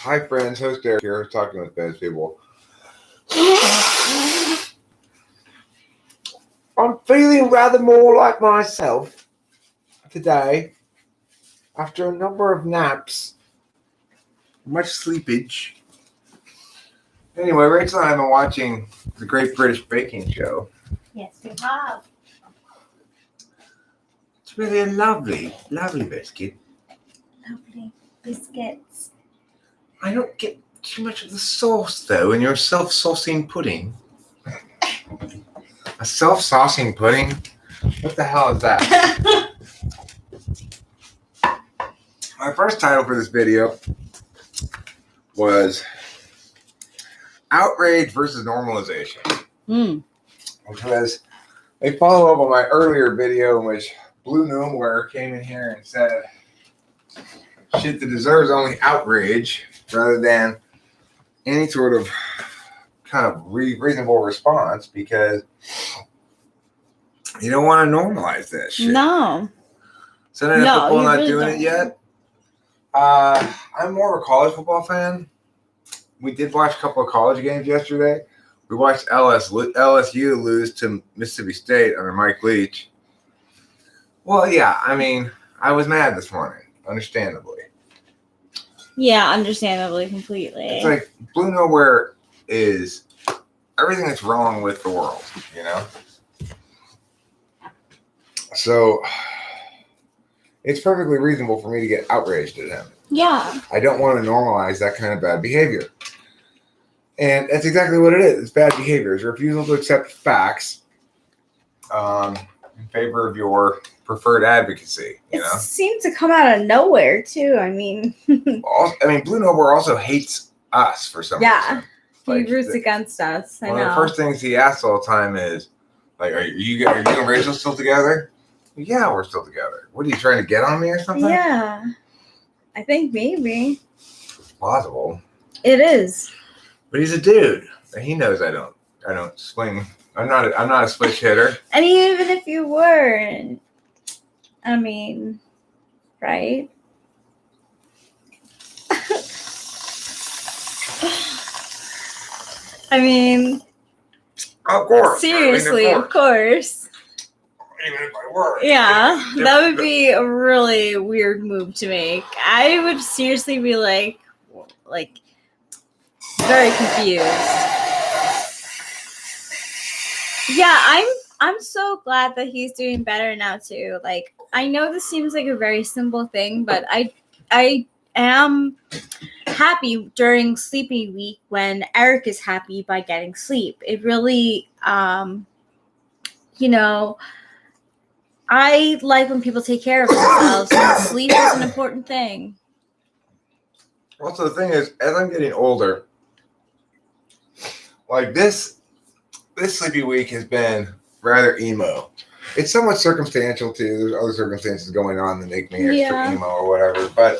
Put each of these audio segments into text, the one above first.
Hi, friends. Host Derek here, talking with Ben's people. I'm feeling rather more like myself today after a number of naps, much sleepage. Anyway, Rachel and I have been watching the Great British Baking Show. Yes, we have. It's really a lovely biscuit. Lovely biscuits. I don't get too much of the sauce, though, in your self-saucing pudding. A self-saucing pudding? What the hell is that? My first title for this video was Outrage versus Normalization. Which was a follow-up on my earlier video in which Blue Gnomeware came in here and said shit that deserves only outrage rather than any sort of kind of reasonable response, because you don't want to normalize that shit. No. Sunday Night Football not really doing don't. it yet. I'm more of a college football fan. We did watch a couple of college games yesterday. We watched LSU lose to Mississippi State under Mike Leach. Well, yeah, I mean, I was mad this morning, understandably. Yeah, understandably, completely. It's like Blue Nowhere is everything that's wrong with the world, you know? So it's perfectly reasonable for me to get outraged at him. Yeah. I don't want to normalize that kind of bad behavior. And that's exactly what it is. It's bad behavior. It's refusal to accept facts in favor of your preferred advocacy, you know? It seemed to come out of nowhere, too. I mean... Blue Nowhere also hates us for some reason. He roots against us. I know. One of the first things he asks all the time is, like, are you and Rachel still together? Yeah, we're still together. What, are you trying to get on me or something? Yeah. I think maybe. It's plausible. It is. But he's a dude. And he knows I don't swing. I'm not a switch hitter. And even if you were, I mean, right? I mean, Of course. seriously, of course. Even if I were. Yeah, that would be a really weird move to make. I would seriously be like very confused. Yeah, I'm so glad that he's doing better now too. Like, I know this seems like a very simple thing, but I am happy during sleepy week when Eric is happy by getting sleep. It really I like when people take care of themselves, and sleep is an important thing. Also, the thing is, as I'm getting older, like this sleepy week has been rather emo. It's somewhat circumstantial too. There's other circumstances going on that make me extra emo or whatever, but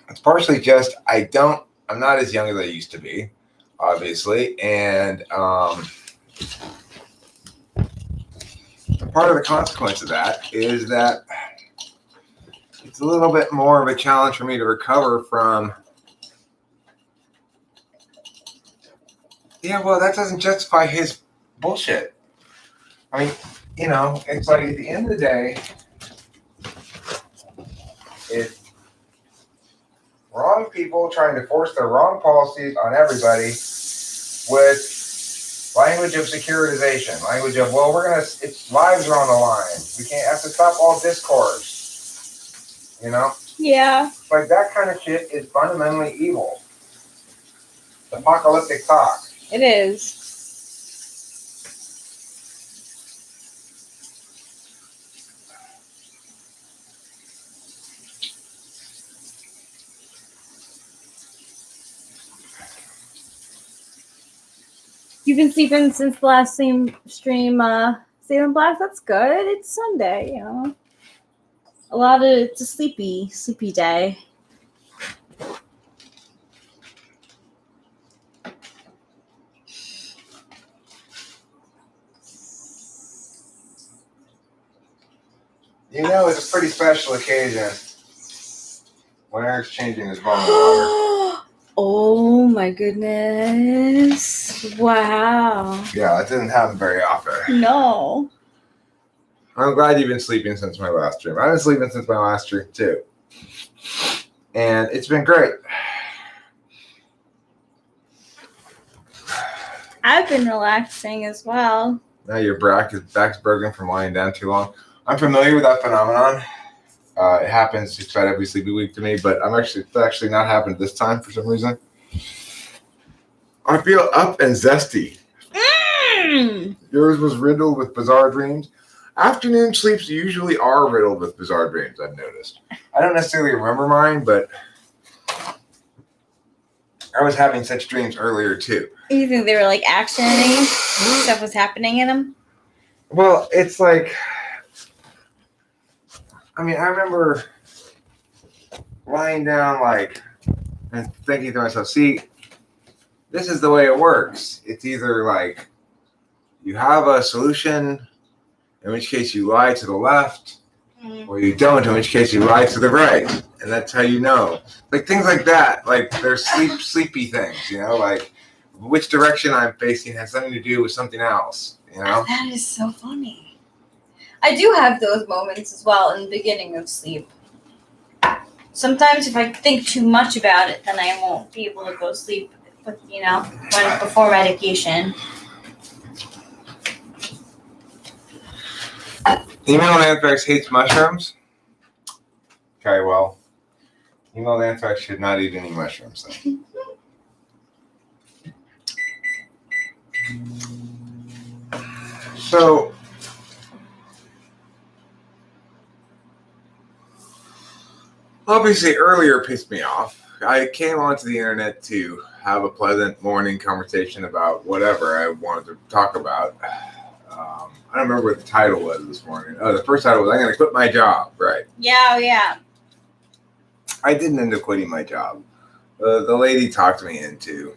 it's partially just I'm not as young as I used to be, obviously, and part of the consequence of that is that it's a little bit more of a challenge for me to recover from. Yeah, well, that doesn't justify his bullshit. I mean, it's like at the end of the day, it's wrong people trying to force their wrong policies on everybody with language of securitization, language of, well, it's lives are on the line. We can't have to stop all discourse. Yeah. Like that kind of shit is fundamentally evil. It's apocalyptic talk. It is. You've been sleeping since the last stream, Salem Blast? That's good. It's Sunday, It's a sleepy day. It's a pretty special occasion when Eric's changing his bottle of water. Oh my goodness. Wow. Yeah, that didn't happen very often. No. I'm glad you've been sleeping since my last dream. I've been sleeping since my last dream too. And it's been great. I've been relaxing as well. Now your back's broken from lying down too long. I'm familiar with that phenomenon. It happens just about every sleepy week to me, but it's actually not happened this time for some reason. I feel up and zesty. Yours was riddled with bizarre dreams. Afternoon sleeps usually are riddled with bizarre dreams, I've noticed. I don't necessarily remember mine, but I was having such dreams earlier too. You think they were like actioning? Stuff was happening in them? Well, it's like, I remember lying down and thinking to myself, see, this is the way it works. It's either like you have a solution, in which case you lie to the left, or you don't, in which case you lie to the right. And that's how you know. Like things like that. Like they're sleepy things, like which direction I'm facing has something to do with something else, That is so funny. I do have those moments as well in the beginning of sleep. Sometimes if I think too much about it, then I won't be able to go sleep with, before medication. Email Anthrax hates mushrooms. Okay, well, Email Anthrax should not eat any mushrooms then. So, obviously earlier pissed me off. I came onto the internet to have a pleasant morning conversation about whatever I wanted to talk about. I don't remember what the title was this morning. Oh, the first title was, I'm going to quit my job. Right. Yeah. I didn't end up quitting my job. The lady talked me into,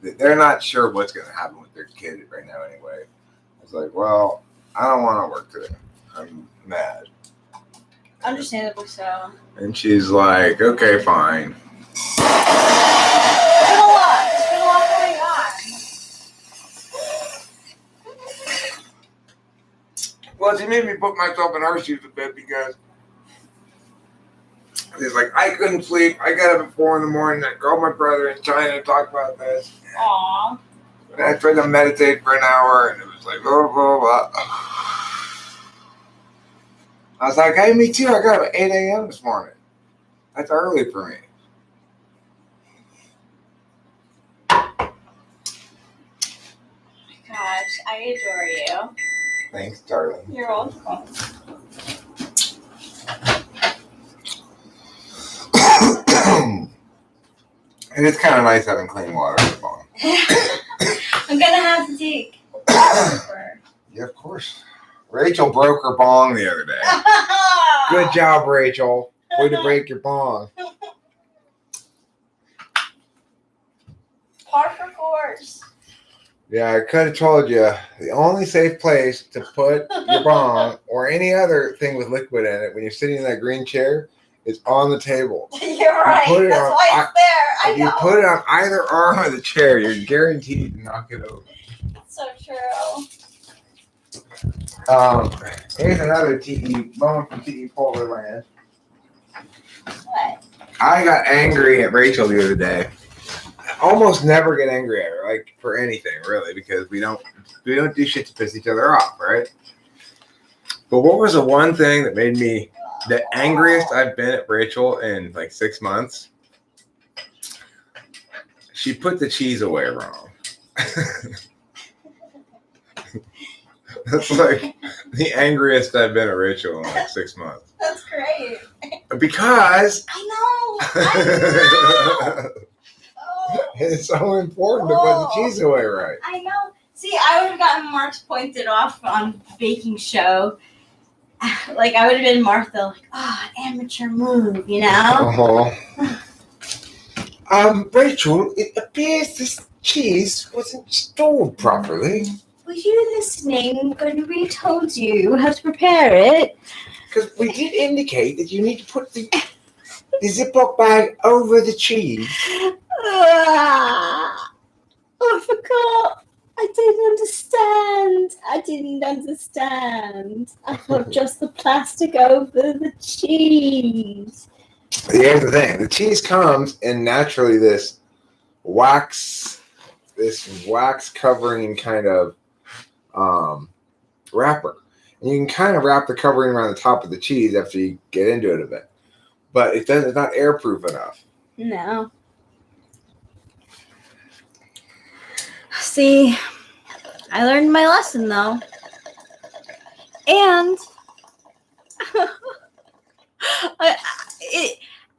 they're not sure what's going to happen with their kid right now anyway. I was like, well, I don't want to work today. I'm mad. Understandably so. And she's like, okay, fine. It's been a lot going on. Well, she made me put myself in her shoes a bit because it's like I couldn't sleep. I got up at 4 a.m. I called my brother in China to talk about this. Aww. And I tried to meditate for an hour, and it was like, blah, blah, blah. I was like, hey, me too. I got up at 8 a.m. this morning. That's early for me. Gosh, I adore you. Thanks, darling. You're welcome. And it's kind of nice having clean water in the phone. I'm gonna have to take. Yeah, of course. Rachel broke her bong the other day. Good job, Rachel. Way to break your bong. Par for course. Yeah, I could have told you the only safe place to put your bong or any other thing with liquid in it when you're sitting in that green chair is on the table. You're right. That's why it's there. If you put it on either arm of the chair, you're guaranteed to knock it over. So true. Here's another moment from TE Polar Land. What? I got angry at Rachel the other day. I almost never get angry at her, like for anything really, because we don't do shit to piss each other off, right? But what was the one thing that made me the angriest I've been at Rachel in like 6 months? She put the cheese away wrong. That's like the angriest I've been at Rachel in like 6 months. That's great. Because I know. it's so important to put the cheese away right. I know. See, I would have gotten Mark's pointed off on baking show. Like, I would have been Martha, like, amateur move, Rachel, it appears this cheese wasn't stored properly. Were you listening when we told you how to prepare it? Because we did indicate that you need to put the the Ziploc bag over the cheese. I forgot. I didn't understand. I didn't understand. I thought just the plastic over the cheese. Here's the thing: the cheese comes in naturally this wax covering kind of wrapper, and you can kind of wrap the covering around the top of the cheese after you get into it a bit, but it's not airproof enough. No. See, I learned my lesson though. And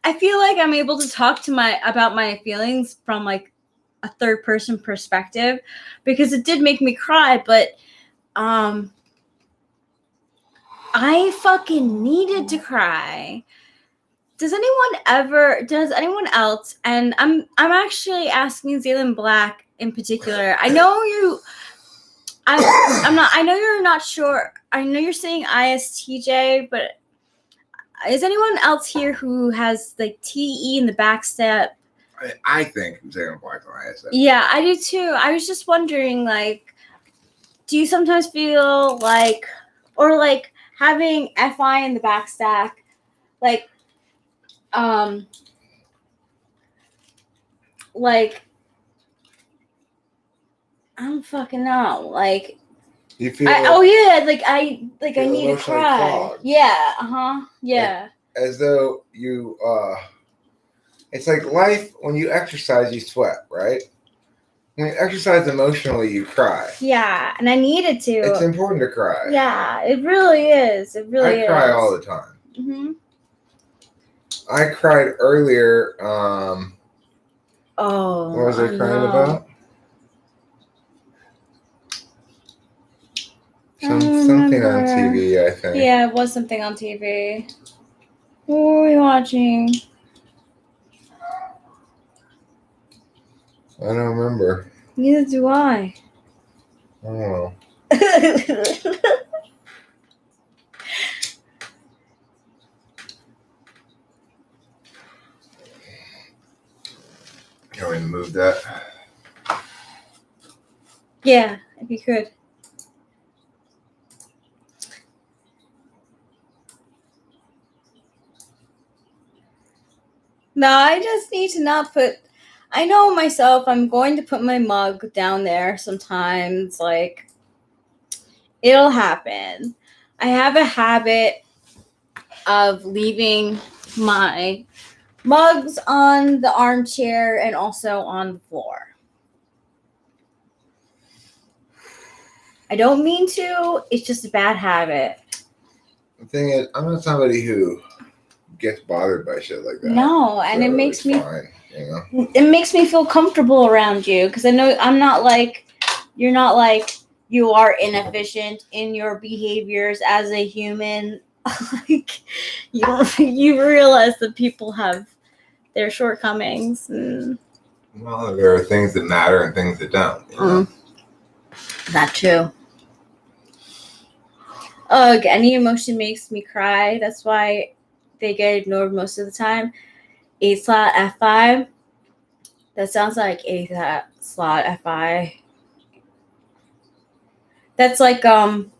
I feel like I'm able to talk about my feelings from like a third person perspective, because it did make me cry, but I fucking needed to cry. Does anyone else, and I'm actually asking Zaylen Black in particular. I know you're not sure. I know you're saying ISTJ, but is anyone else here who has like TE in the backstep? I think Zaylen Black on ISTJ. Yeah, I do too. I was just wondering, like, do you sometimes feel like, or like having FI in the backstack, like, I don't fucking know. Like, you feel I need to cry. Clogged. Yeah, yeah. As though you it's like life. When you exercise, you sweat, right? When you exercise emotionally, you cry. Yeah, and I needed to. It's important to cry. Yeah, it really is. It really is. I cry all the time. Mm-hmm. I cried earlier. Oh. What was I crying about? Something on TV, I think. Yeah, it was something on TV. What were we watching? I don't remember. Neither do I. I don't know. Can we move that? Yeah, if you could. No, I just need to not put. I know myself, I'm going to put my mug down there sometimes. Like, it'll happen. I have a habit of leaving my mugs on the armchair and also on the floor. I don't mean to. It's just a bad habit. The thing is, I'm not somebody who gets bothered by shit like that. No, and so it makes me fine, you know? It makes me feel comfortable around you, because I know I'm not like you're not like you are inefficient in your behaviors as a human. Like, you realize that people have their shortcomings. And well, there are things that matter and things that don't. You know? That too. Ugh, any emotion makes me cry. That's why they get ignored most of the time. A slot F5. That sounds like A slot F5. That's like in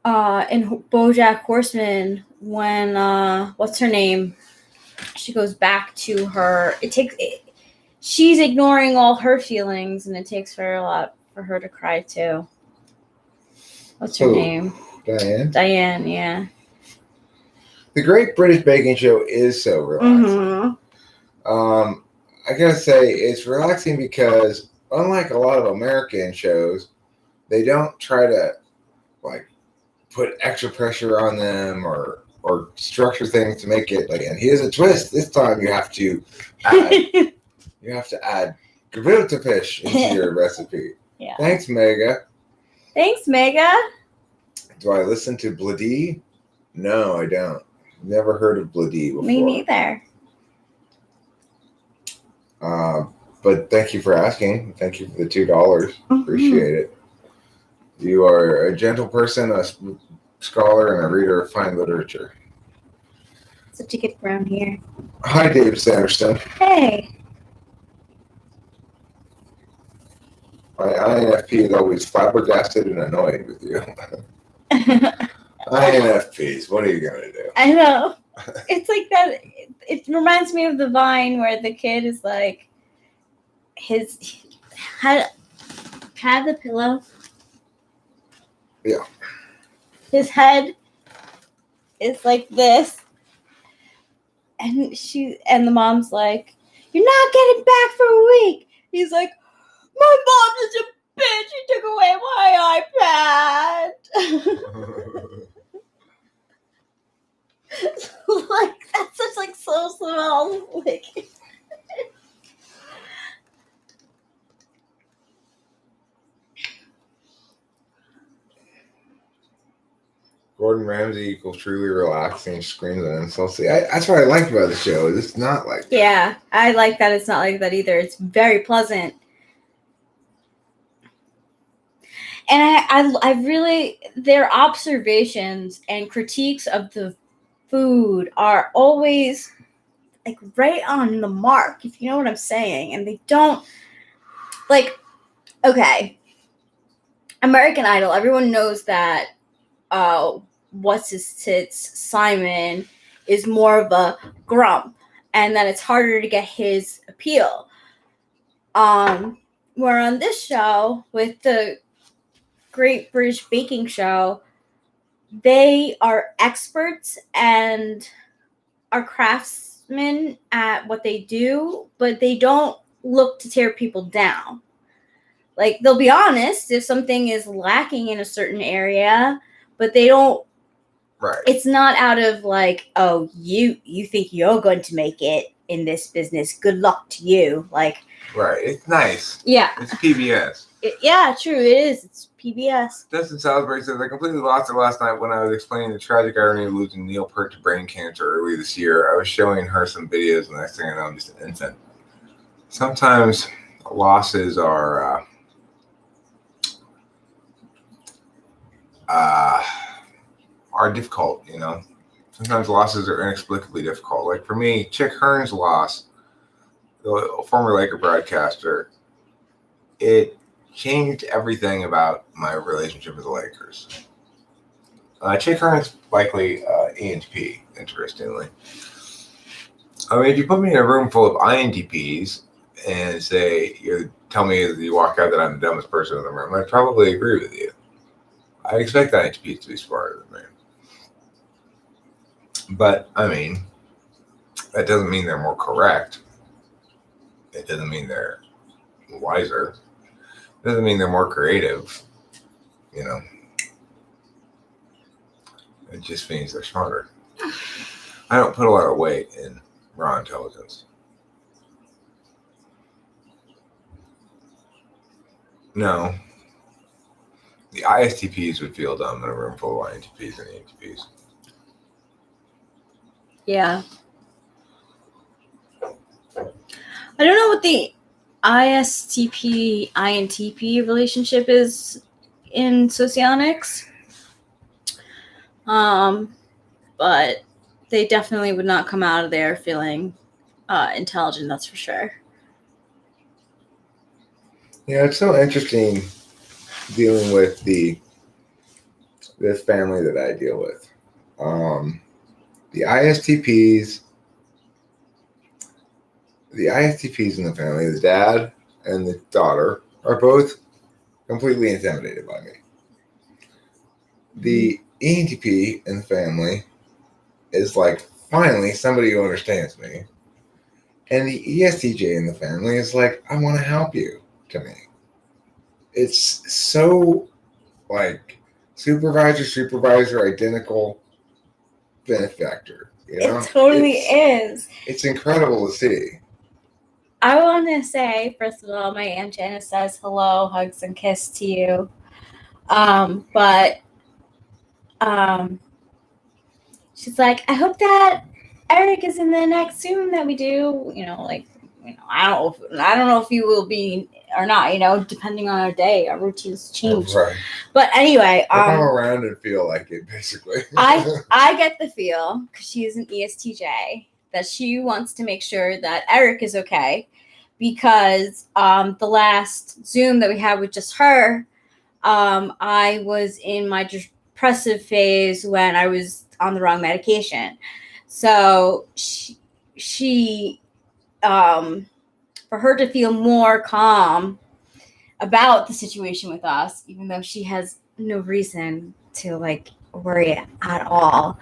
BoJack Horseman, when what's her name? She goes back to her. She's ignoring all her feelings, and it takes her a lot for her to cry too. What's her name? Diane. Diane, yeah. The Great British Baking Show is so relaxing. Mm-hmm. I gotta say, it's relaxing because unlike a lot of American shows, they don't try to like put extra pressure on them or structure things to make it like. And here's a twist. This time you have to add gefilte fish into your recipe. Yeah. Thanks, Mega. Thanks, Mega. Do I listen to Bladee? No, I don't. Never heard of Bladee before. Me neither. But thank you for asking. Thank you for the $2. Mm-hmm. Appreciate it. You are a gentle person, a scholar, and a reader of fine literature. Such a good brown here. Hi, David Sanderson. Hey. My INFP is always flabbergasted and annoyed with you. INFPs, what are you going to do? I know. It's like that. It reminds me of the Vine where the kid is like, his had the pillow. Yeah. His head is like this, and the mom's like, "You're not getting back for a week." He's like, "My mom is a bitch. She took away my iPad." Like that's just like so small. Like. Gordon Ramsay equals truly relaxing, screams and insults. See, that's what I like about the show. It's not like that. Yeah, I like that. It's not like that either. It's very pleasant. And I really, their observations and critiques of the food are always like right on the mark, if you know what I'm saying. And they don't, like, okay, American Idol, everyone knows that what's his tits, Simon, is more of a grump, and that it's harder to get his appeal. Where on this show, with the Great British Baking Show, they are experts and are craftsmen at what they do, but they don't look to tear people down. Like, they'll be honest if something is lacking in a certain area, but they don't. Right. It's not out of like, oh, you think you're going to make it in this business. Good luck to you. Like, right. It's nice. Yeah. It's PBS. Yeah, true. It is. It's PBS. Justin Salisbury says, I completely lost it last night when I was explaining the tragic irony of losing Neil Peart to brain cancer early this year. I was showing her some videos, and the next thing I know, I'm just an infant. Sometimes losses are difficult, you know. Sometimes losses are inexplicably difficult. Like for me, Chick Hearn's loss, the former Laker broadcaster, it changed everything about my relationship with the Lakers. Chick Hearn's likely ENTP, interestingly. I mean, if you put me in a room full of INTPs and tell me as you walk out that I'm the dumbest person in the room, I'd probably agree with you. I expect INTPs to be smarter than me. But, I mean, that doesn't mean they're more correct. It doesn't mean they're wiser. It doesn't mean they're more creative. You know, it just means they're smarter. I don't put a lot of weight in raw intelligence. No. The ISTPs would feel dumb in a room full of INTPs and ENTPs. Yeah. I don't know what the ISTP INTP relationship is in socionics. But they definitely would not come out of there feeling intelligent, that's for sure. Yeah, it's so interesting dealing with this family that I deal with. The ISTPs in the family, the dad and the daughter, are both completely intimidated by me. The ENTP in the family is like, finally, somebody who understands me. And the ESTJ in the family is like, I want to help you, to me. It's so like supervisor, identical benefactor. You know? It totally is. It's incredible to see. I want to say, first of all, my Aunt Janice says hello, hugs and kiss to you. But she's like, I hope that Eric is in the next Zoom that we do, you know, like I don't know if you will be or not, depending on our day, our routines change. Right. But anyway, come around and feel like it, basically. I get the feel, because she's an ESTJ, that she wants to make sure that Eric is okay, because the last Zoom that we had with just her, I was in my depressive phase when I was on the wrong medication. So she for her to feel more calm about the situation with us, even though she has no reason to like worry at all,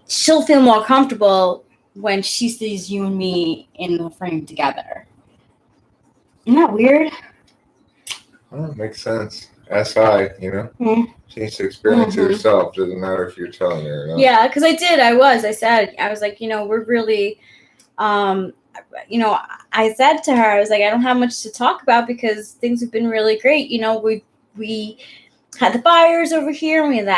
she'll feel more comfortable when she sees you and me in the frame together. Isn't that weird? Oh, makes sense. SI, she needs to experience it herself. Doesn't matter if you're telling her or not. Yeah, because I was like, we're really, I said to her, I was like, I don't have much to talk about because things have been really great. We had the fires over here, and we had the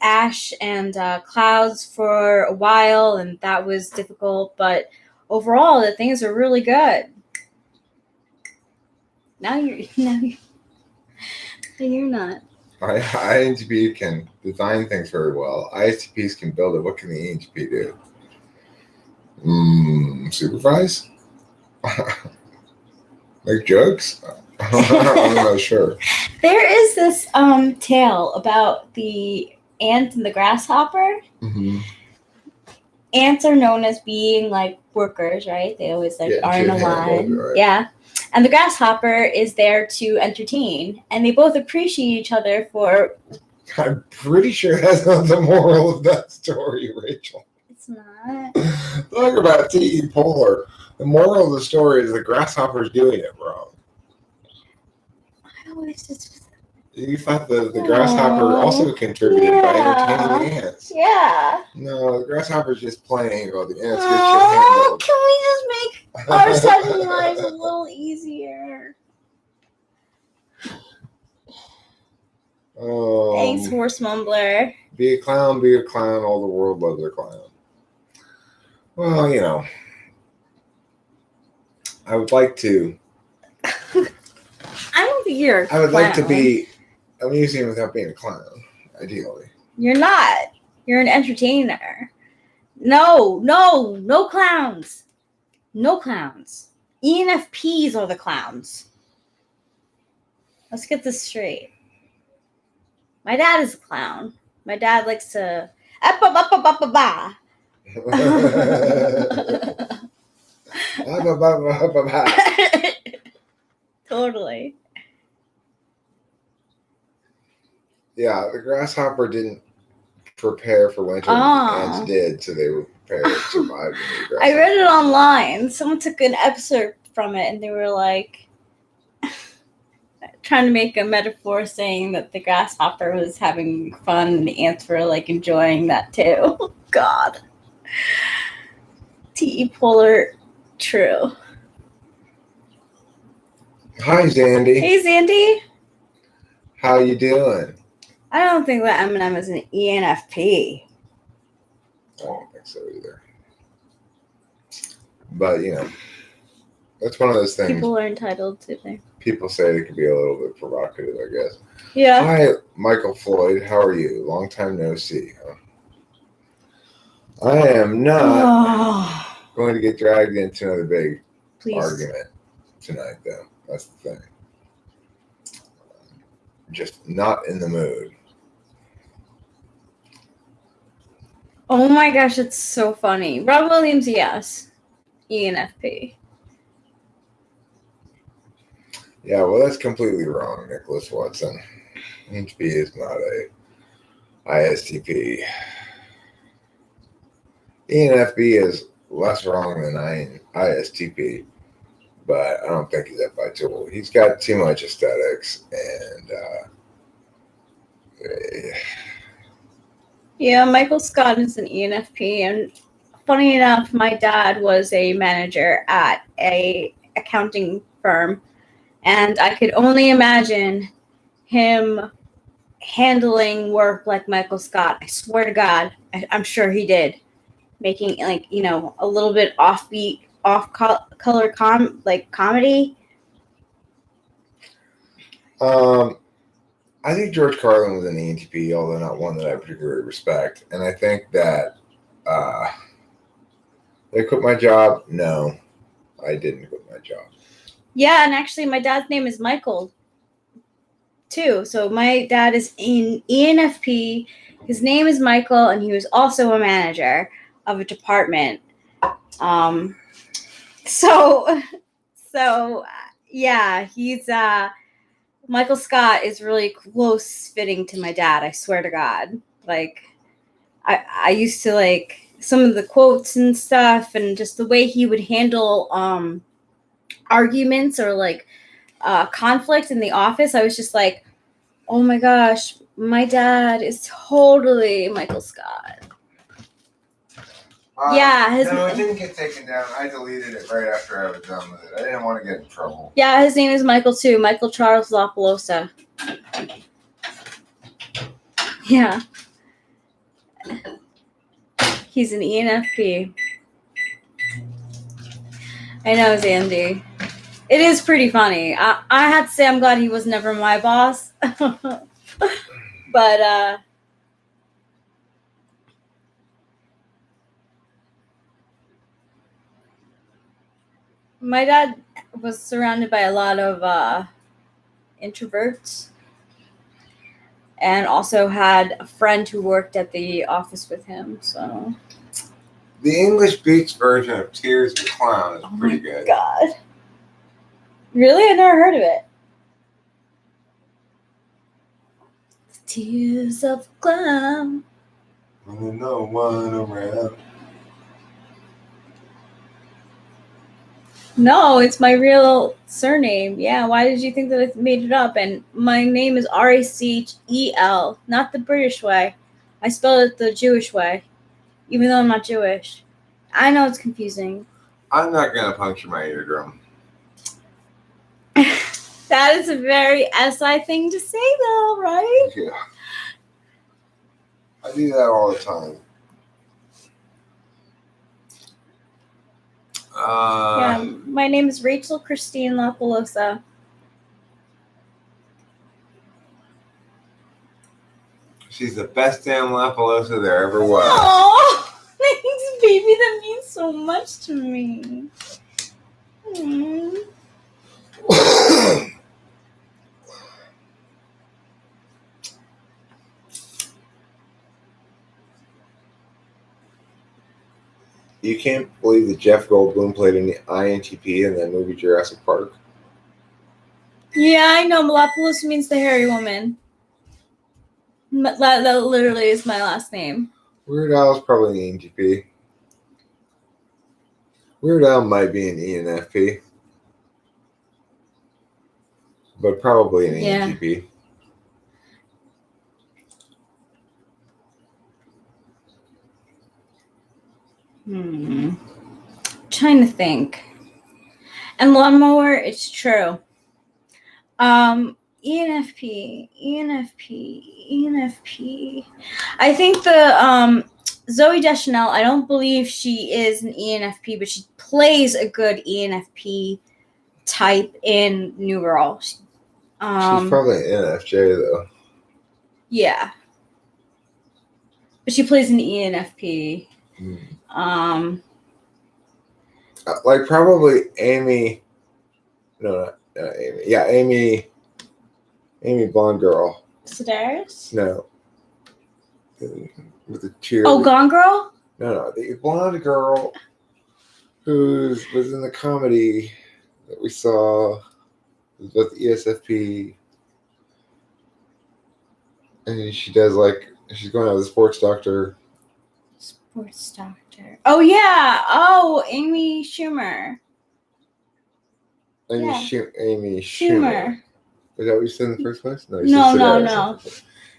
ash and clouds for a while, and that was difficult. But overall, the things are really good. Now you're not. INTP can design things very well. ISTPs can build it. What can the ENTP do? Supervise? Make jokes? I'm not sure. There is this tale about the ant and the grasshopper. Mm-hmm. Ants are known as being like workers, right? They always are in a line. Right. Yeah. And the grasshopper is there to entertain, and they both appreciate each other for. I'm pretty sure that's not the moral of that story, Rachel. It's not. Talk about T.E. Polar. The moral of the story is the grasshopper's doing it wrong. I always just. You thought the grasshopper also contributed by entertaining the ants. Yeah. No, the grasshopper's just playing while the ants Oh, can we just make our seven lives a little easier? Thanks, Horse Mumbler. Be a clown, all the world loves a clown. Well, I would like to. I don't think you're a clown. I would like to be a museum without being a clown, ideally. You're not. You're an entertainer. No clowns. No clowns. ENFPs are the clowns. Let's get this straight. My dad is a clown. My dad likes to Totally. Yeah, the grasshopper didn't prepare for winter. The ants did, so they were prepared to survive. I read it online. Someone took an excerpt from it, and they were like trying to make a metaphor, saying that the grasshopper was having fun and the ants were like enjoying that too. God. T.E. Polar, true. Hi, Zandy. Hey, Zandy. How you doing? I don't think that Eminem is an ENFP. I don't think so either. But, that's one of those things. People are entitled to think. People say it could be a little bit provocative, I guess. Yeah. Hi, Michael Floyd. How are you? Long time no see, huh? I am not going to get dragged into another big argument tonight, though. That's the thing. Just not in the mood. Oh my gosh, it's so funny. Rob Williams, yes. ENFP. Yeah, well, that's completely wrong, Nicholas Watson. ENFP is not a ISTP. ENFP is less wrong than ISTP, but I don't think he's that by tool. He's got too much aesthetics and yeah, Michael Scott is an ENFP, and funny enough, my dad was a manager at a accounting firm, and I could only imagine him handling work like Michael Scott. I swear to God, I'm sure he did. Making a little bit offbeat off-color comedy? I think George Carlin was an ENTP, although not one that I particularly respect. And I think that did I quit my job? No, I didn't quit my job. Yeah, and actually my dad's name is Michael too. So my dad is in ENFP. His name is Michael, and he was also a manager of a department. So yeah, he's Michael Scott is really close fitting to my dad. I swear to God. Like, I used to like some of the quotes and stuff, and just the way he would handle arguments or like conflict in the office. I was just like, oh my gosh, my dad is totally Michael Scott. Yeah, no, it didn't get taken down. I deleted it right after I was done with it. I didn't want to get in trouble. Yeah, his name is Michael too. Michael Charles LaPalosa. Yeah. He's an ENFP. I know, Zandy. It is pretty funny. I had to say I'm glad he was never my boss. But my dad was surrounded by a lot of introverts, and also had a friend who worked at the office with him. So the English Beats version of Tears of a Clown is pretty good. God, really? I never heard of it. Tears of a Clown. When there's no one around. No, it's my real surname. Yeah, why did you think that I made it up? And my name is Rachel, not the British way. I spelled it the Jewish way, even though I'm not Jewish. I know it's confusing. I'm not going to puncture my eardrum. That is a very SI thing to say, though, right? Yeah. I do that all the time. Yeah, my name is Rachel Christine LaPalosa. She's the best damn LaPalosa there ever was. Oh, thanks, baby. That means so much to me. You can't believe that Jeff Goldblum played an INTP in that movie Jurassic Park. Yeah, I know. LaPalosa means the hairy woman. That literally is my last name. Weird Al is probably an ENTP. Weird Al might be an ENFP. But probably an ENTP. Trying to think. And Lawnmower, it's true. ENFP. I think the Zooey Deschanel, I don't believe she is an ENFP, but she plays a good ENFP type in New Girl. She's probably an NFJ though. Yeah. But she plays an ENFP. Like probably Amy. No, not Amy. Yeah, Amy. Amy Blonde Girl. Sedaris? No. With the cheer. Oh, Gone Girl? No, the blonde girl who was in the comedy that we saw with ESFP. And she does she's going out with a sports doctor. Sports doctor. Oh, yeah. Oh, Amy Schumer. Amy Schumer. Is that what you said in the first place? No. No.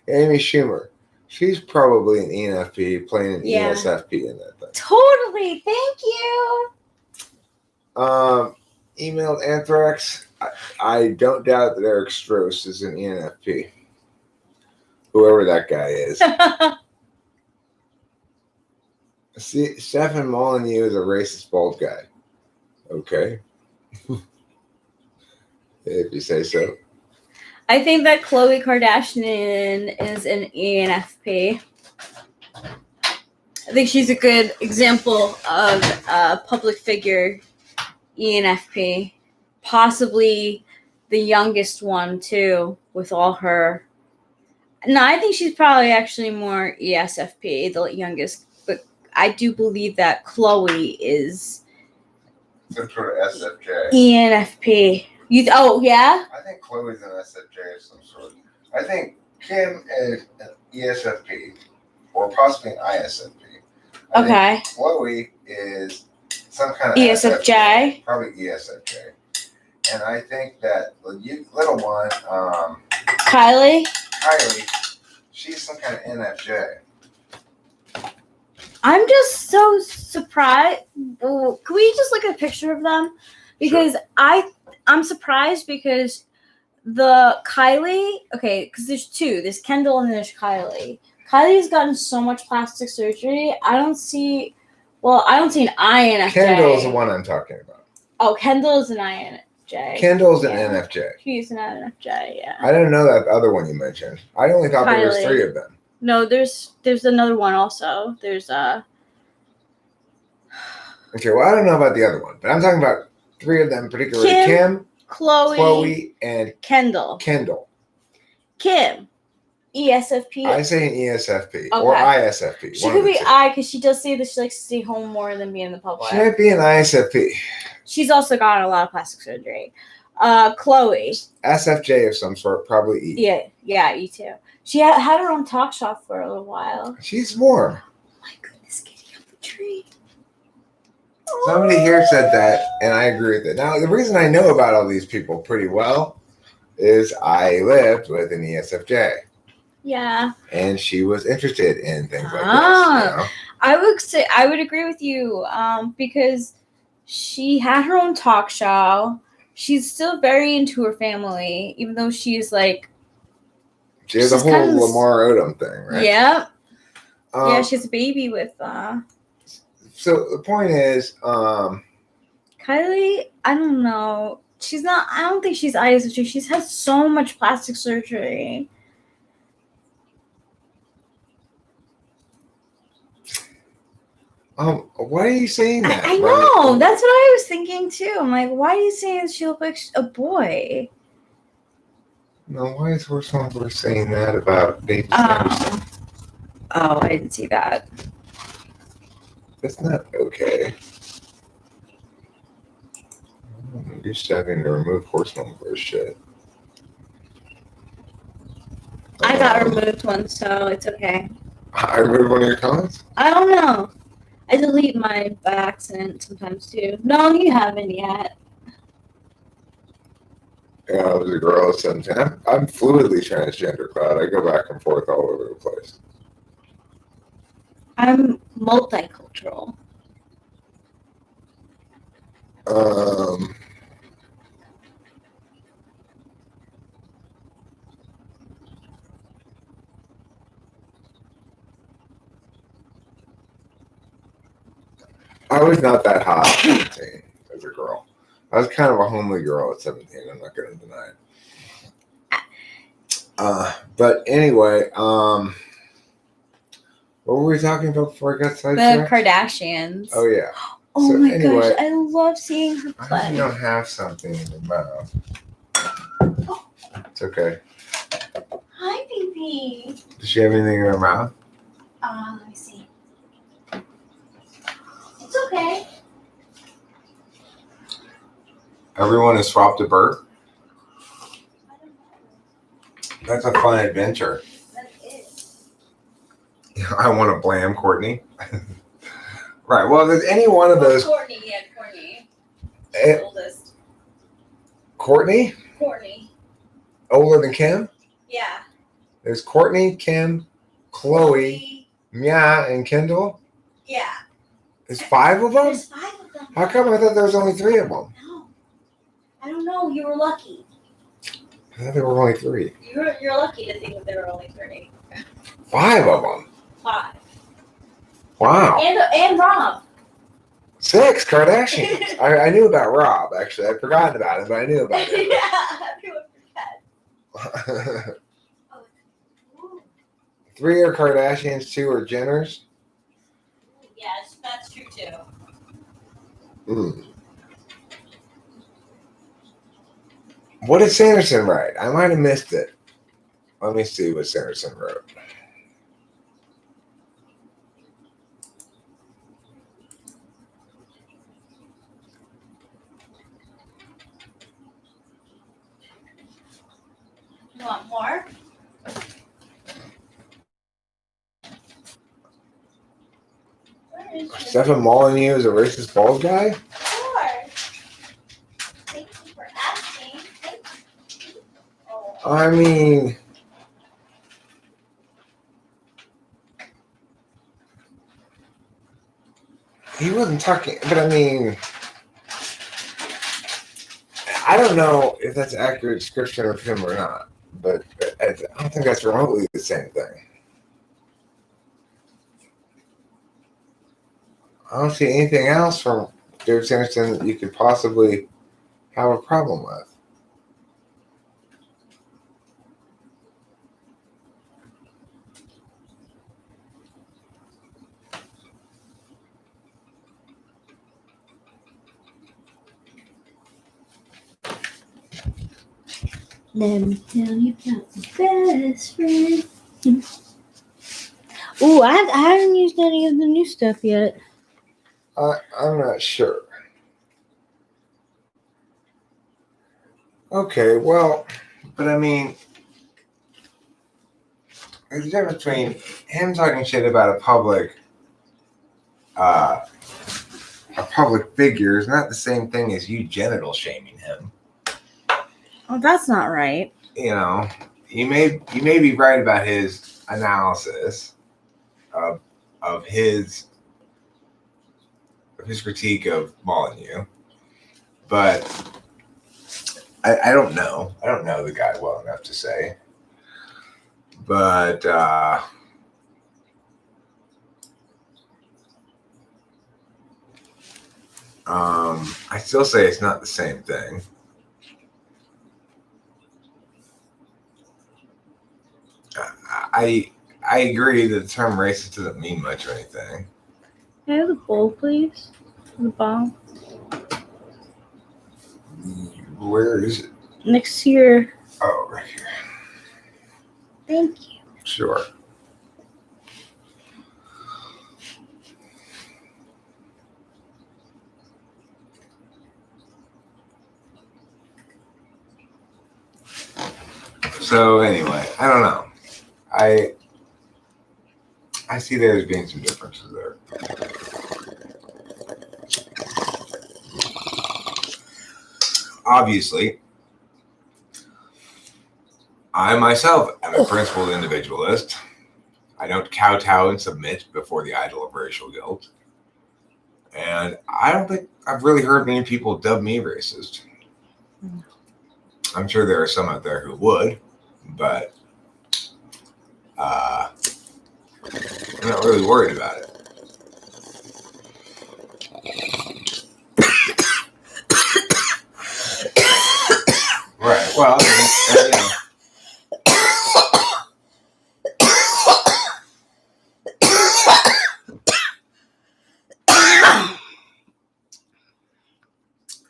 Amy Schumer. She's probably an ENFP playing an ESFP in that thing. Totally. Thank you. Emailed Anthrax. I don't doubt that Eric Strauss is an ENFP. Whoever that guy is. See, Stefan Molyneux is a racist bald guy. Okay. If you say so. I think that Khloe Kardashian is an ENFP. I think she's a good example of a public figure ENFP. Possibly the youngest one, too, with all her. No, I think she's probably actually more ESFP, the youngest. But I do believe that Khloe is Some sort of SFJ. ENFP. Oh, yeah? I think Chloe's an SFJ of some sort. I think Kim is an ESFP, or possibly an ISFP. I Okay. think Chloe is some kind of ESFJ. probably ESFJ. And I think that the little one, Kylie? she's some kind of NFJ. I'm just so surprised. Can we just look at a picture of them? Because Sure. I'm surprised because the Kylie, okay, because there's two. There's Kendall and there's Kylie. Kylie has gotten so much plastic surgery. I don't see an INFJ. Kendall is the one I'm talking about. Oh, Kendall is an INFJ. Kendall's an Yeah. NFJ. She's an INFJ, yeah. I didn't know that other one you mentioned. I only thought there was Kylie. 3 of them. No, there's another one also. There's Okay, well, I don't know about the other one, but I'm talking about 3 of them, particularly Kim, Chloe, and Kendall. Kendall. Kim, ESFP. I say an ESFP or Okay. ISFP. She could be I because she does say that she likes to stay home more than be in the public. She might be an ISFP. She's also gotten a lot of plastic surgery. Chloe. SFJ of some sort, probably E. Yeah, E too. She had her own talk shop for a little while. She's warm. Oh my goodness, getting up the tree. Somebody here said that, and I agree with it. Now, the reason I know about all these people pretty well is I lived with an ESFJ. Yeah. And she was interested in things like this. I would agree with you because she had her own talk show. She's still very into her family, even though she's like. She has a whole kind of Lamar Odom thing, right? Yeah. Yeah, she has a baby with. So the point is, Kylie, I don't know. She's not. I don't think she's ISFJ. She's had so much plastic surgery. why are you saying that? I know. That's what I was thinking too. I'm like, why are you saying she looks like a boy? No, why is Horsemonger saying that about Baby Sanderson? Oh, I didn't see that. That's not okay. You're just having to remove Horsemonger's shit. I got removed once, so it's okay. I removed one of your comments? I don't know. I delete mine by accident sometimes too. No, you haven't yet. Yeah, I was a girl at 17. I'm fluidly transgender, Cloud. I go back and forth all over the place. I'm multicultural. I was not that hot at 17 as a girl. I was kind of a homely girl at 17. I'm not going to deny it. But anyway, what were we talking about before I got sidetracked? The Kardashians. Oh, yeah. Oh So my anyway, gosh, I love seeing her I hope play. you don't have something in your mouth. It's okay. Hi, baby. Does she have anything in her mouth? Let me see. It's okay. Everyone is swapped at birth? That's a fun adventure. That is. I want to blame Courtney. Right. Well, if there's any one of those. Courtney. Oldest. Courtney? Courtney. Older than Kim? Yeah. There's Courtney, Kim, Chloe, Mia, and Kendall. Yeah. There's 5 of them? There's 5 of them. How come I thought there was only 3 of them? No. I don't know. You were lucky. I thought there were only 3. You're lucky to think that there were only 3. 5 of them. 5. Wow. And Rob. 6 Kardashians. I knew about Rob, actually. I'd forgotten about him, but I knew about him. Yeah, everyone forget. 3 are Kardashians, 2 are Jenners. Yes, that's true too. What did Sanderson write? I might have missed it. Let me see what Sanderson wrote. You want more? Where is your... Stephen Molyneux is a racist bald guy? Sure. Thank you for asking. Thank you. Oh. I mean, he wasn't talking, but I mean, I don't know if that's an accurate description of him or not, but I don't think that's remotely the same thing. I don't see anything else from David Sanderson that you could possibly have a problem with. Let me tell you about my best friend. Ooh, I haven't used any of the new stuff yet. I'm not sure. Okay, well, but I mean, there's a difference between him talking shit about a public figure is not the same thing as you genital shaming him. Oh, that's not right. You know, you may be right about his analysis of his critique of Molyneux, but I don't know. I don't know the guy well enough to say. But I still say it's not the same thing. I agree that the term racist doesn't mean much or anything. Can I have the bowl, please? The ball? Where is it? Next to your... Oh, right here. Thank you. Sure. So anyway, I don't know. I see there's being some differences there. Obviously, I myself am a principled individualist. I don't kowtow and submit before the idol of racial guilt. And I don't think I've really heard many people dub me racist. I'm sure there are some out there who would, but I'm not really worried about it. Right. Well, you know.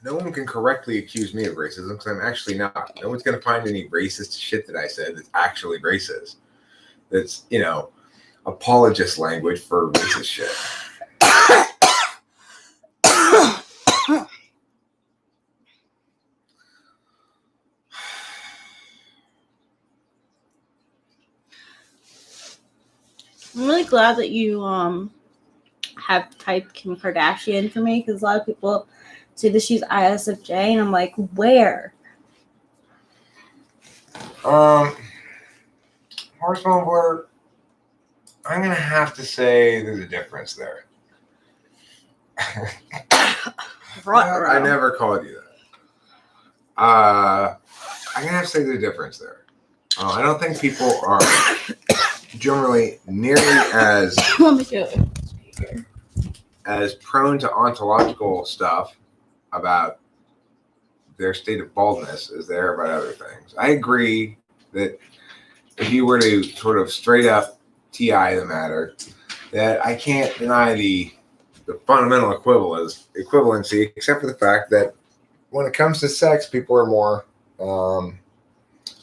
No one can correctly accuse me of racism because I'm actually not. No one's going to find any racist shit that I said that's actually racist. That's, you know, apologist language for racist shit. I'm really glad that you have typed Kim Kardashian for me, because a lot of people say that she's ISFJ, and I'm like, where? Horse mumbler, I'm gonna have to say there's a difference there. I never called you that. I'm gonna have to say there's a difference there. I don't think people are generally nearly as Let me go. as prone to ontological stuff about their state of baldness as they are about other things. I agree that if you were to sort of straight up TI the matter, that I can't deny the fundamental equivalency, except for the fact that when it comes to sex, people are more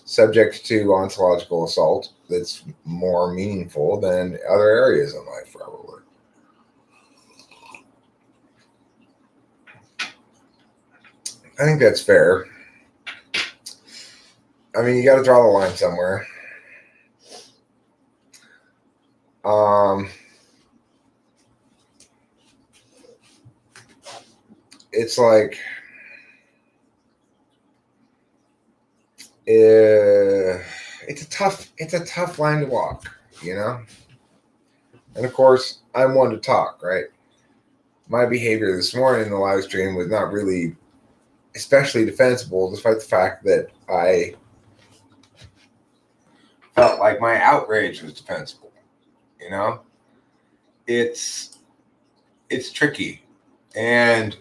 subject to ontological assault that's more meaningful than other areas in life, probably. I think that's fair. I mean, you got to draw the line somewhere. It's like it's a tough line to walk, you know. And of course, I'm one to talk, right? My behavior this morning in the live stream was not really especially defensible, despite the fact that I felt like my outrage was defensible. You know, it's tricky, and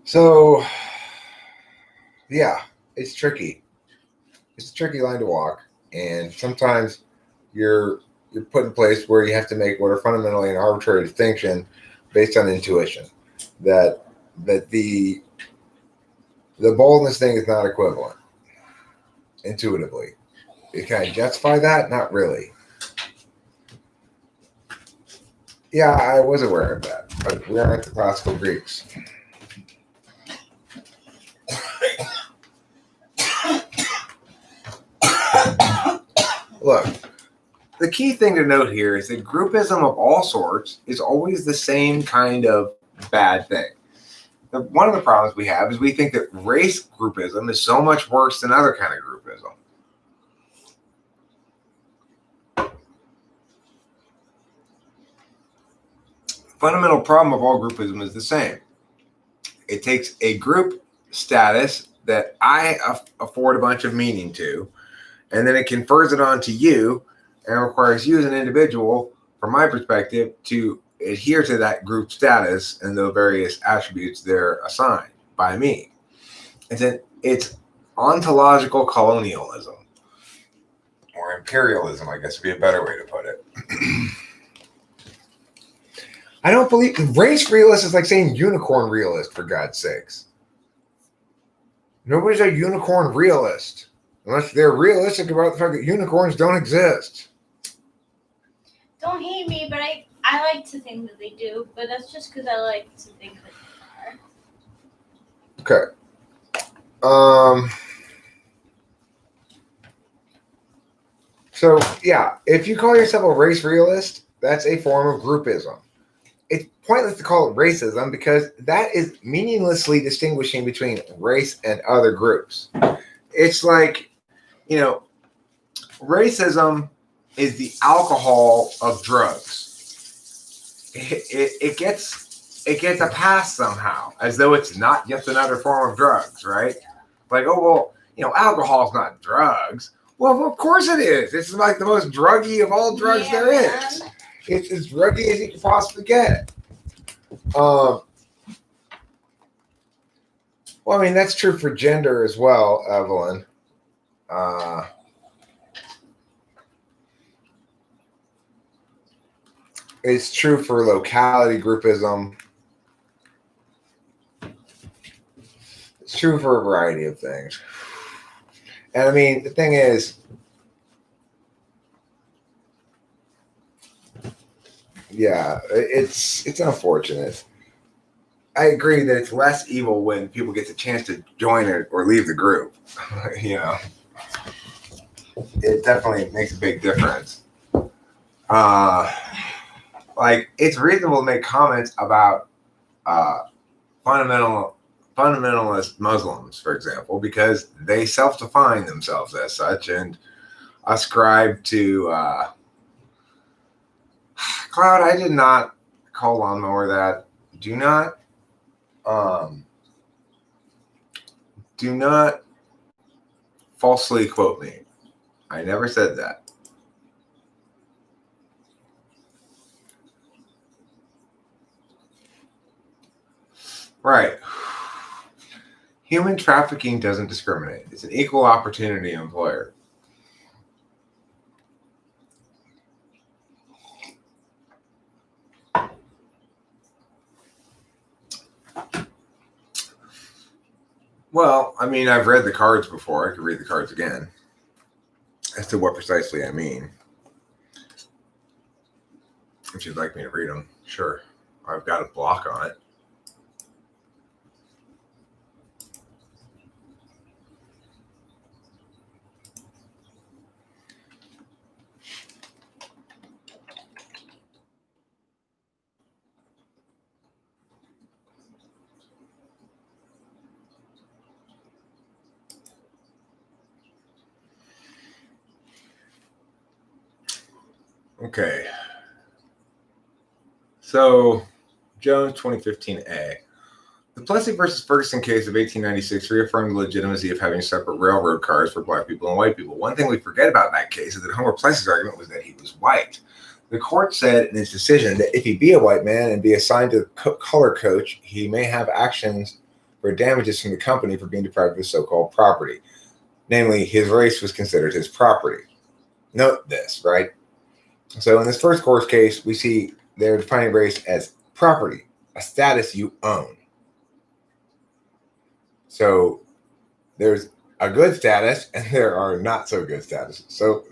so, yeah, it's tricky. It's a tricky line to walk, and sometimes you're put in a place where you have to make what are fundamentally an arbitrary distinction based on intuition. That the boldness thing is not equivalent intuitively. Can I justify that? Not really. Yeah, I was aware of that, but we aren't the classical Greeks. Look, the key thing to note here is that groupism of all sorts is always the same kind of bad thing. One of the problems we have is we think that race groupism is so much worse than other kind of groupism. The fundamental problem of all groupism is the same. It takes a group status that I afford a bunch of meaning to, and then it confers it onto you and requires you as an individual, from my perspective, to adhere to that group status and the various attributes they're assigned by me. It's ontological colonialism, or imperialism, I guess would be a better way to put it. I don't believe race realist is like saying unicorn realist, for God's sakes. Nobody's a unicorn realist unless they're realistic about the fact that unicorns don't exist. Don't hate me, but I like to think that they do, but that's just because I like to think that they are. Okay. So, yeah, if you call yourself a race realist, that's a form of groupism. It's pointless to call it racism because that is meaninglessly distinguishing between race and other groups. It's like, you know, racism is the alcohol of drugs. It gets a pass somehow, as though it's not just another form of drugs, right? Like, oh, well, you know, alcohol's not drugs. Well, of course it is. It's like the most druggy of all drugs there is. It's as druggy as you can possibly get. Well, I mean, that's true for gender as well, Evelyn. It's true for locality groupism. It's true for a variety of things. And I mean, the thing is, yeah, it's unfortunate. I agree that it's less evil when people get the chance to join it or leave the group. You know. it definitely makes a big difference. Like, it's reasonable to make comments about fundamentalist Muslims, for example, because they self-define themselves as such and ascribe to Cloud. I did not call Lawnmower that. Do not falsely quote me. I never said that. Right. Human trafficking doesn't discriminate. It's an equal opportunity employer. Well, I mean, I've read the cards before. I could read the cards again as to what precisely I mean. If you'd like me to read them, sure. I've got a block on it. Okay. So, Jones 2015A. The Plessy versus Ferguson case of 1896 reaffirmed the legitimacy of having separate railroad cars for black people and white people. One thing we forget about that case is that Homer Plessy's argument was that he was white. The court said in its decision that if he be a white man and be assigned to color coach, he may have actions for damages from the company for being deprived of his so-called property. Namely, his race was considered his property. Note this, right? So in this first court case, we see they're defining race as property, a status you own. So there's a good status and there are not so good statuses. So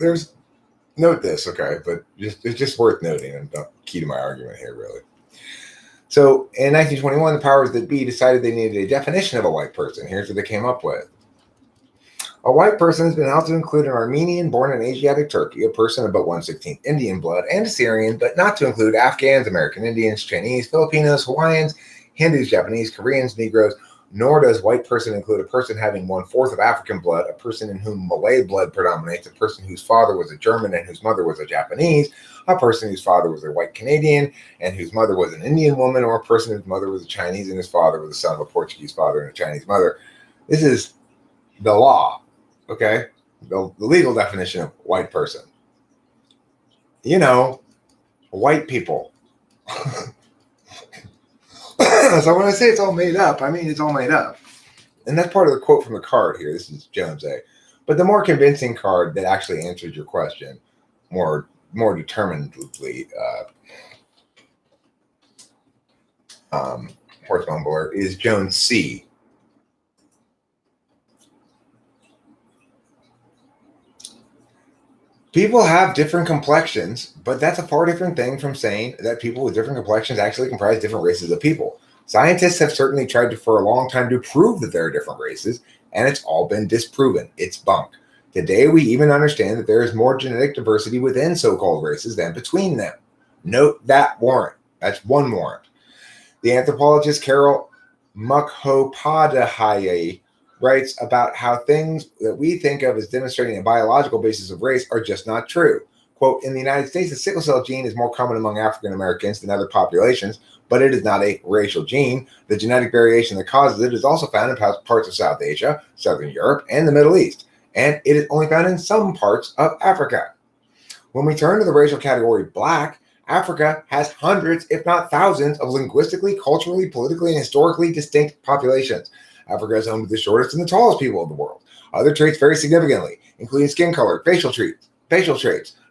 note this, okay, but it's just worth noting and key to my argument here, really. So in 1921, the powers that be decided they needed a definition of a white person. Here's what they came up with. A white person has been held to include an Armenian born in Asiatic Turkey, a person of about 1/16 Indian blood, and a Syrian, but not to include Afghans, American Indians, Chinese, Filipinos, Hawaiians, Hindus, Japanese, Koreans, Negroes, nor does white person include a person having 1/4 of African blood, a person in whom Malay blood predominates, a person whose father was a German and whose mother was a Japanese, a person whose father was a white Canadian and whose mother was an Indian woman, or a person whose mother was a Chinese and his father was the son of a Portuguese father and a Chinese mother. This is the law. Okay, the legal definition of white person. You know, white people. So when I say it's all made up, I mean it's all made up. And that's part of the quote from the card here. This is Jones A. But the more convincing card that actually answers your question more determinedly, horse mumbler, is Jones C. People have different complexions, but that's a far different thing from saying that people with different complexions actually comprise different races of people. Scientists have certainly tried for a long time to prove that there are different races, and it's all been disproven. It's bunk. Today, we even understand that there is more genetic diversity within so-called races than between them. Note that warrant. That's one warrant. The anthropologist Carol Mukhopadhyay writes about how things that we think of as demonstrating a biological basis of race are just not true. Quote, in the United States, the sickle cell gene is more common among African Americans than other populations, but it is not a racial gene. The genetic variation that causes it is also found in parts of South Asia, Southern Europe, and the Middle East, and it is only found in some parts of Africa. When we turn to the racial category black, Africa has hundreds, if not thousands, of linguistically, culturally, politically, and historically distinct populations. Africa is home to the shortest and the tallest people in the world. Other traits vary significantly, including skin color, facial traits,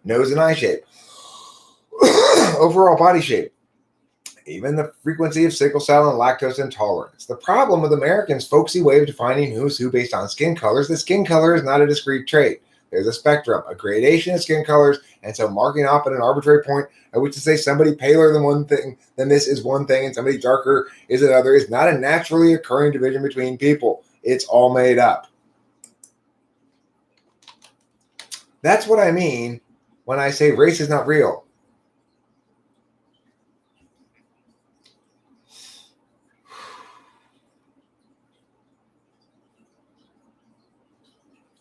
nose and eye shape, overall body shape, even the frequency of sickle cell and lactose intolerance. The problem with Americans' folksy way of defining who's who based on skin color is that skin color is not a discrete trait. There's a spectrum, a gradation of skin colors, and so marking off at an arbitrary point at which to say somebody paler than this is one thing and somebody darker is another is not a naturally occurring division between people. It's all made up. That's what I mean when I say race is not real.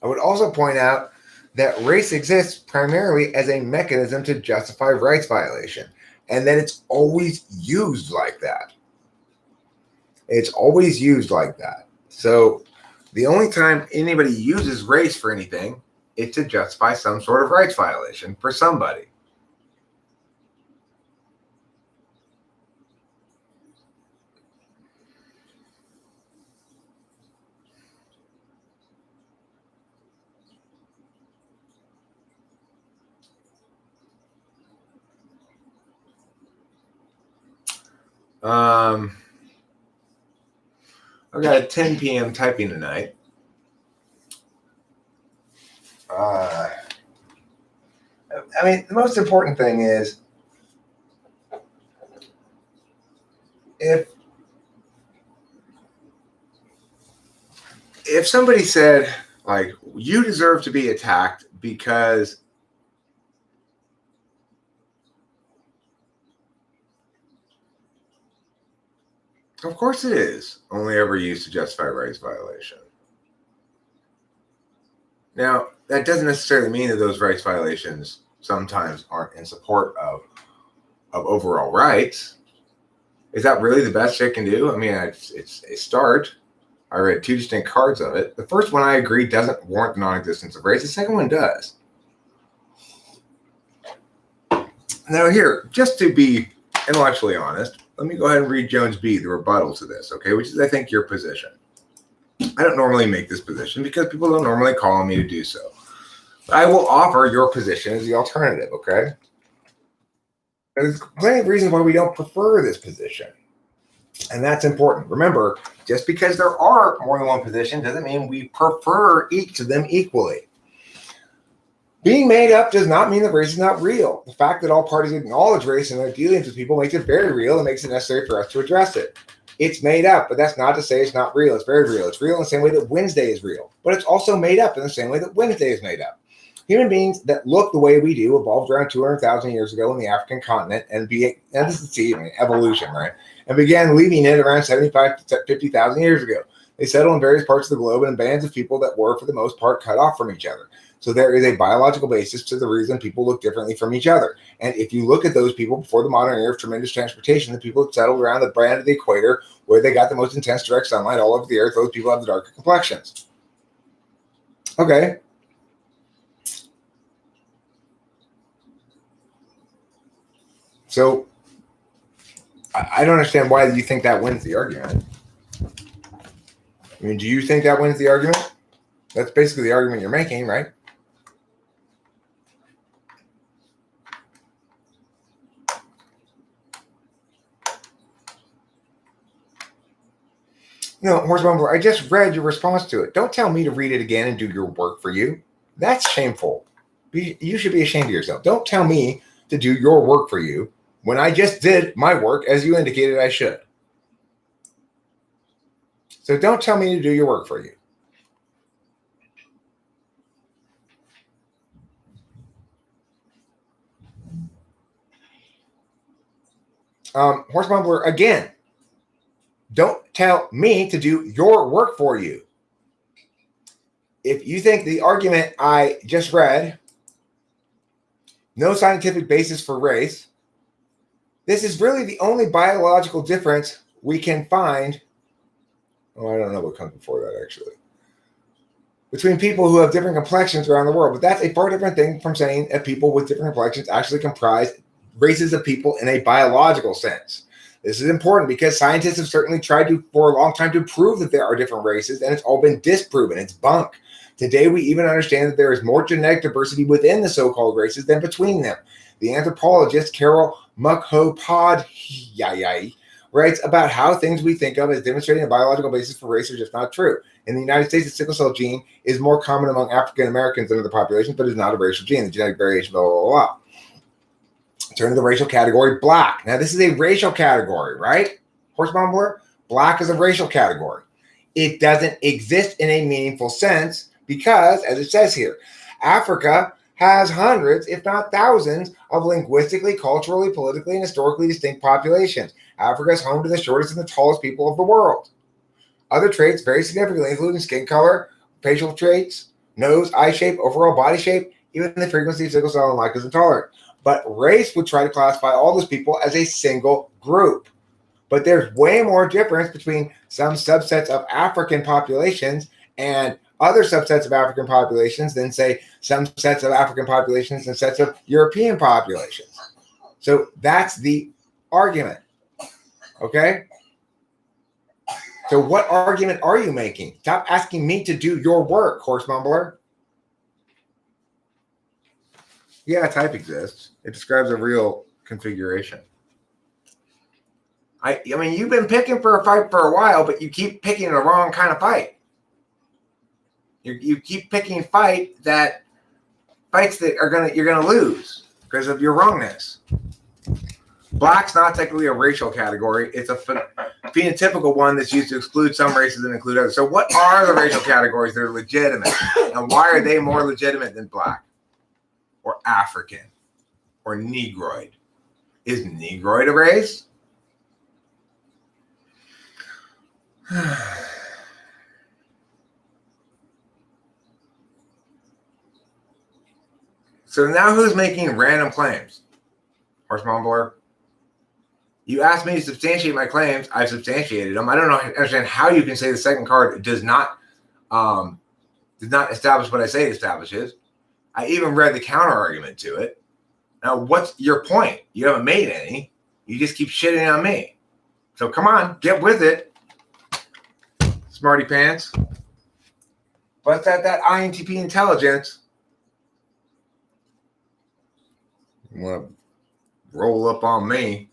I would also point out that race exists primarily as a mechanism to justify rights violation, and that it's always used like that. It's always used like that. So the only time anybody uses race for anything is to justify some sort of rights violation for somebody. I've got a 10 p.m. typing tonight. I mean, the most important thing is if somebody said, like, you deserve to be attacked because of course it is only ever used to justify rights violation. Now, that doesn't necessarily mean that those rights violations sometimes aren't in support of overall rights. Is that really the best it can do? I mean, it's a start. I read two distinct cards of it. The first one, I agree, doesn't warrant the non-existence of race. The second one does. Now here, just to be intellectually honest, let me go ahead and read Jones B, the rebuttal to this, okay, which is, I think, your position. I don't normally make this position because people don't normally call on me to do so. But I will offer your position as the alternative, okay? There's plenty of reasons why we don't prefer this position. And that's important. Remember, just because there are more than one position doesn't mean we prefer each of them equally. Being made up does not mean that race is not real. The fact that all parties acknowledge race in their dealings with people makes it very real and makes it necessary for us to address it. It's made up, but that's not to say it's not real. It's very real. It's real in the same way that Wednesday is real, but it's also made up in the same way that Wednesday is made up. Human beings that look the way we do evolved around 200,000 years ago in the African continent and this is evolution, right? And began leaving it around 75 to 50,000 years ago. They settled in various parts of the globe in bands of people that were, for the most part, cut off from each other. So there is a biological basis to the reason people look differently from each other. And if you look at those people before the modern era of tremendous transportation, the people that settled around the band of the equator, where they got the most intense direct sunlight all over the earth, those people have the darker complexions. Okay. So I don't understand why you think that wins the argument. I mean, do you think that wins the argument? That's basically the argument you're making, right? No, Horse Mumbler, I just read your response to it. Don't tell me to read it again and do your work for you. That's shameful. You should be ashamed of yourself. Don't tell me to do your work for you when I just did my work as you indicated I should. So don't tell me to do your work for you. Horse Mumbler, again, don't tell me to do your work for you. If you think the argument I just read, no scientific basis for race, this is really the only biological difference we can find. Oh, I don't know what comes before that, actually. Between people who have different complexions around the world. But that's a far different thing from saying that people with different complexions actually comprise races of people in a biological sense. This is important because scientists have certainly tried to, for a long time, to prove that there are different races, and it's all been disproven. It's bunk. Today, we even understand that there is more genetic diversity within the so-called races than between them. The anthropologist Carol Mukhopadhyay writes about how things we think of as demonstrating a biological basis for race are just not true. In the United States, the sickle cell gene is more common among African Americans than other populations, but is not a racial gene. The genetic variation, blah, blah, blah, blah. Turn to the racial category, black. Now, this is a racial category, right? Horse Mumbler? Black is a racial category. It doesn't exist in a meaningful sense because, as it says here, Africa has hundreds, if not thousands, of linguistically, culturally, politically, and historically distinct populations. Africa is home to the shortest and the tallest people of the world. Other traits vary significantly, including skin color, facial traits, nose, eye shape, overall body shape, even the frequency of sickle cell and lactose intolerance. But race would try to classify all those people as a single group. But there's way more difference between some subsets of African populations and other subsets of African populations than, say, some sets of African populations and sets of European populations. So that's the argument. Okay? So what argument are you making? Stop asking me to do your work, horse mumbler. Yeah, type exists. It describes a real configuration. I mean, you've been picking for a fight for a while, but you keep picking the wrong kind of fight. You keep picking fights that you're gonna lose because of your wrongness. Black's not technically a racial category. It's a phenotypical one that's used to exclude some races and include others. So what are the racial categories that are legitimate? And why are they more legitimate than black or African or Negroid? Is Negroid a race? So now who's making random claims? Horse mumbler. You asked me to substantiate my claims. I've substantiated them. I don't understand how you can say the second card does not establish what I say it establishes. I even read the counter argument to it. Now, what's your point? You haven't made any. You just keep shitting on me. So come on, get with it, smarty pants. What's that INTP intelligence? You want to roll up on me?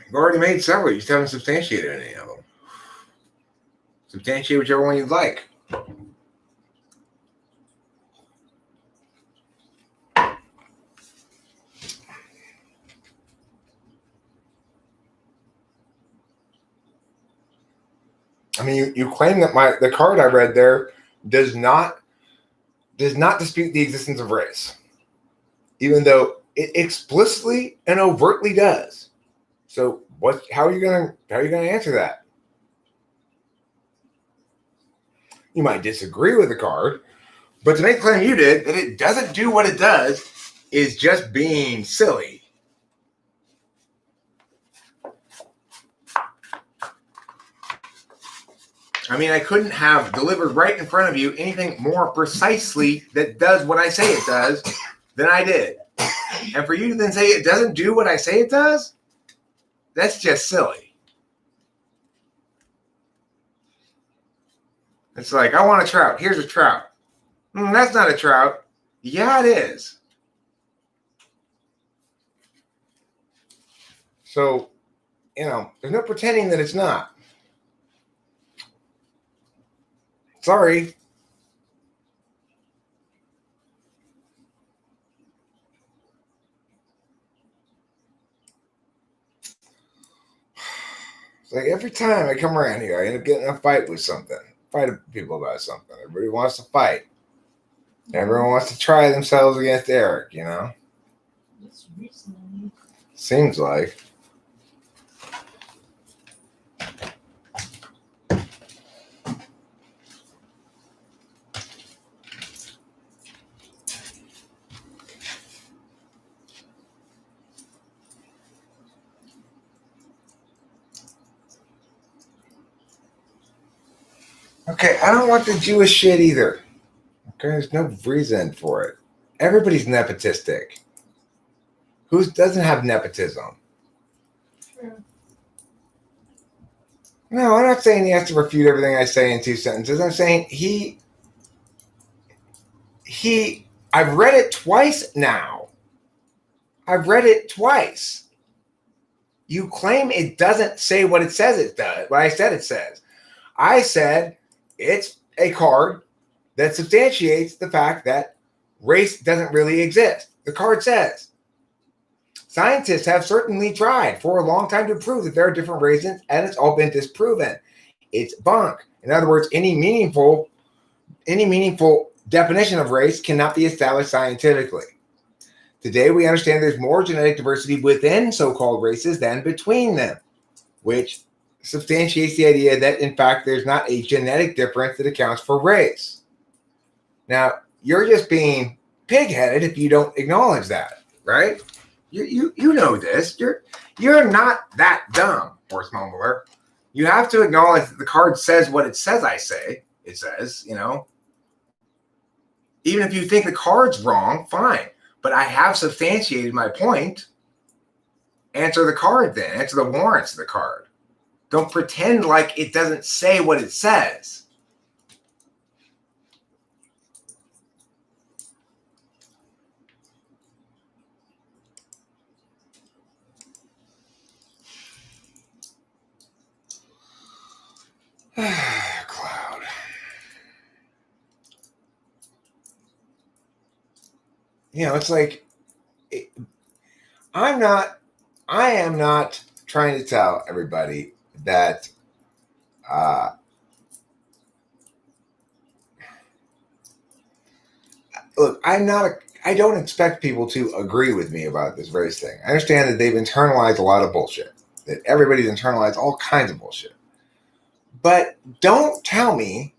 You've already made several. You just haven't substantiated any of them. Substantiate whichever one you'd like. I mean, you claim that the card I read there does not dispute the existence of race, even though it explicitly and overtly does. So how are you gonna answer that? You might disagree with the card, but to make the claim you did that it doesn't do what it does is just being silly. I mean, I couldn't have delivered right in front of you anything more precisely that does what I say it does than I did. And for you to then say it doesn't do what I say it does, that's just silly. It's like, I want a trout. Here's a trout. That's not a trout. Yeah, it is. So, there's no pretending that it's not. Sorry. It's like every time I come around here, I end up getting in a fight with something. Fighting people about something. Everybody wants to fight. Everyone wants to try themselves against Eric, Just recently. Seems like. Okay, I don't want the Jewish shit either. Okay, there's no reason for it. Everybody's nepotistic. Who doesn't have nepotism? True. No, I'm not saying he has to refute everything I say in 2 sentences. I'm saying he I've read it twice now. I've read it twice. You claim it doesn't say what it says it does, what I said it says. I said it's a card that substantiates the fact that race doesn't really exist. The card says, scientists have certainly tried for a long time to prove that there are different races, and it's all been disproven. It's bunk. In other words, any meaningful definition of race cannot be established scientifically. Today, we understand there's more genetic diversity within so-called races than between them, which substantiates the idea that, in fact, there's not a genetic difference that accounts for race. Now, you're just being pig-headed if you don't acknowledge that, right? You know this. You're not that dumb, horse mumbler. You have to acknowledge that the card says what it says it says, you know. Even if you think the card's wrong, fine. But I have substantiated my point. Answer the card then. Answer the warrants of the card. Don't pretend like it doesn't say what it says. Cloud. You know, it's like I am not trying to tell everybody that look, I don't expect people to agree with me about this race thing. I understand that they've internalized a lot of bullshit, that everybody's internalized all kinds of bullshit. But don't tell me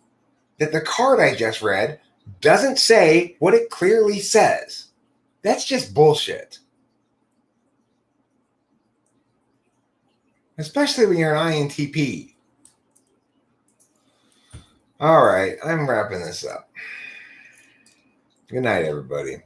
that the card I just read doesn't say what it clearly says. That's just bullshit. Especially when you're an INTP. All right, I'm wrapping this up. Good night, everybody.